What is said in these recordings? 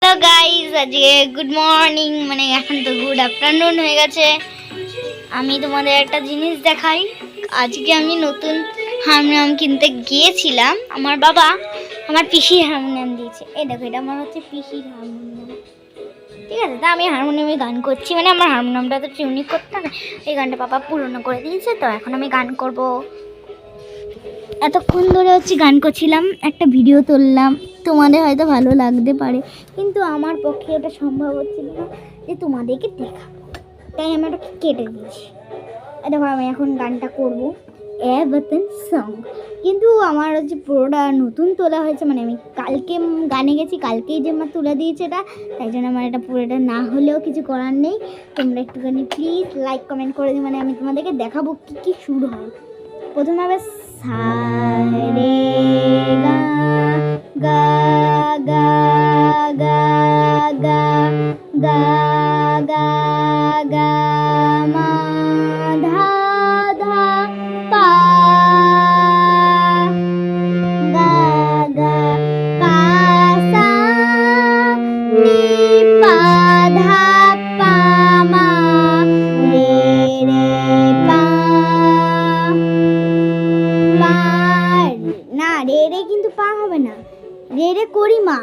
Hello guys, আজকে good morning, মানে এখন তো গুড আফটারনুন হয়ে গেছে। আমি তোমাদের একটা জিনিস দেখাই। আজকে আমি নতুন হারমোনিয়াম কিনতে গিয়েছিলাম। আমার বাবা আমার পিসির হারমোনিয়াম দিয়েছে। এই দেখো, এটা আমার হচ্ছে পিসির হারমোনিয়াম, ঠিক আছে। তা আমি হারমোনিয়ামে গান করছি, মানে আমার হারমোনিয়ামটা তো টিউনিং করতে হবে। এই গানটা বাবা পুরনো করে দিয়েছে, তো এখন আমি গান করব। এতক্ষণ ধরে হচ্ছে গান করছিলাম, একটা ভিডিও তুললাম, তোমাদের হয়তো ভালো লাগতে পারে, কিন্তু আমার পক্ষে ওটা সম্ভব হচ্ছিল না যে তোমাদেরকে দেখাবো, তাই আমি ওটাকে কেটে দিয়েছি। দেখো, আমি এখন গানটা করব, এ বতন সং। কিন্তু আমার হচ্ছে পুরোটা নতুন তোলা হয়েছে, মানে আমি কালকে গানে গেছি, কালকেই যে আমার তুলে দিয়েছে এটা, তাই জন্য আমার এটা পুরোটা না হলেও কিছু করার নেই। তোমরা একটুখানি প্লিজ লাইক কমেন্ট করে দিও, মানে আমি তোমাদেরকে দেখাবো কী কী সুর হয়। প্রথমে হবে সা রে গা গা গা গা গা গা গা গা মা ধা ধা পা গা গা পা সা নি পা ধা পা মা রে রে পা। না, রে রে কিন্তু পা হবে না, রে রে করি মা,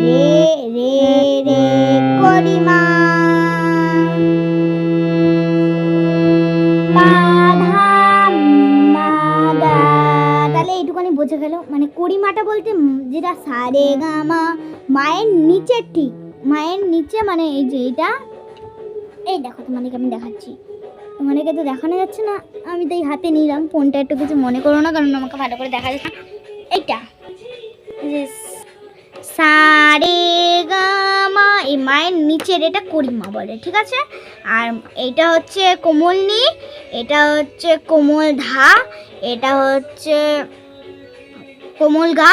রে রে রে করি মা, পা ধা মা গা। তাহলে এইটুখানি বোঝা গেল, মানে করি মাটা বলতে যেটা সা রে গা মা, মায়ের নিচে, ঠিক মায়ের নিচে, মানে এই যে এটা, এই দেখো তোমাদেরকে আমি দেখাচ্ছি, তোমাদেরকে তো দেখানো যাচ্ছে না, আমি তো এই হাতে নিলাম ফোনটা, একটু কিছু মনে করো না, কারণ আমাকে ভালো করে দেখা যাচ্ছে। এইটা সা রে গা মা, এই মায়ের নিচের এটা করিমা বলে, ঠিক আছে। আর এইটা হচ্ছে কোমল নি, এটা হচ্ছে কোমল ধা, এটা হচ্ছে কোমল গা।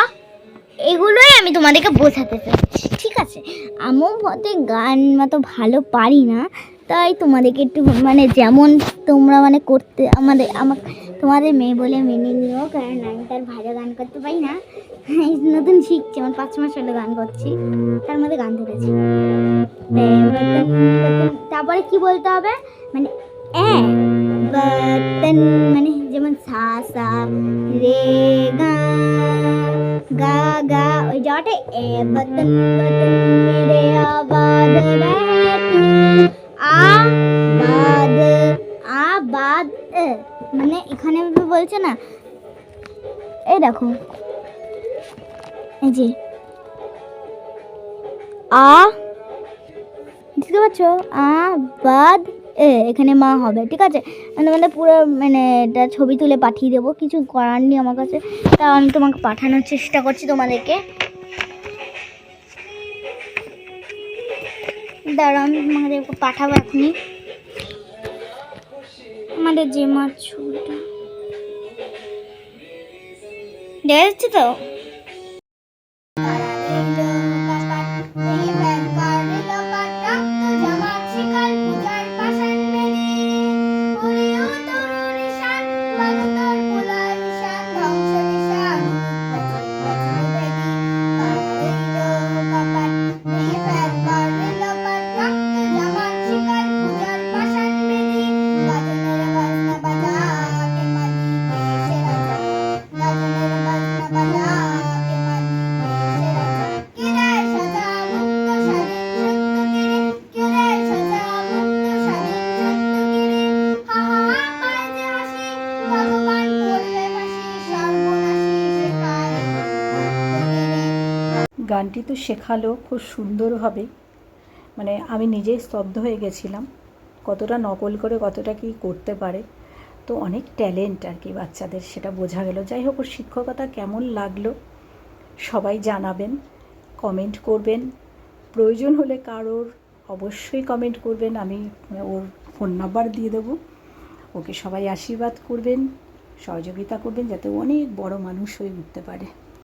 এগুলোই আমি তোমাদেরকে বোঝাতে চাচ্ছি, ঠিক আছে। আমিও হতে গান মতো ভালো পারি না, তাই তোমাদেরকে একটু মানে যেমন তোমরা মানে করতে তোমাদের মেয়ে বলে মেনে নিও, কারণ আমি তার ভালো গান করতে পারি না, নতুন শিখছি, আমার 5 মাস হলো গান করছি, তার মধ্যে গান ধরেছি। তারপরে কি বলতে হবে, মানে বতন, মানে যেমন সা সা রে গা গা গা, ওই জায়গাটা এ বতন বতন মেরে আবাদ রহতু, আবাদ আবাদ, মানে এখানে বলছে না, এই দেখো, এই যে আ, বুঝতে পারছো, আবাদ এখানে মা হবে, ঠিক আছে। মানে পুরো মানে এটা ছবি তুলে পাঠিয়ে দেবো, কিছু করার নেই আমার কাছে, তা আমি তোমাকে পাঠানোর চেষ্টা করছি তোমাদেরকে। দাঁড়াও, আমি তোমাদেরকে পাঠাবো এখনই, আমাদের যে মাছ ছবিটা দেখা যাচ্ছে তো। গানটি তো শেখালো খুব সুন্দরভাবে, মানে আমি নিজেই স্তব্ধ হয়ে গেছিলাম, কতটা নকল করে কতটা কি করতে পারে। তো অনেক ট্যালেন্ট আর কি বাচ্চাদের, সেটা বোঝা গেল। যাই হোক, ওর শিক্ষকতা কেমন লাগলো সবাই জানাবেন, কমেন্ট করবেন, প্রয়োজন হলে কারোর অবশ্যই কমেন্ট করবেন, আমি ওর ফোন নাম্বার দিয়ে দেবো, ওকে সবাই আশীর্বাদ করবেন, সহযোগিতা করবেন, যাতে অনেক বড় মানুষ হয়ে উঠতে পারে।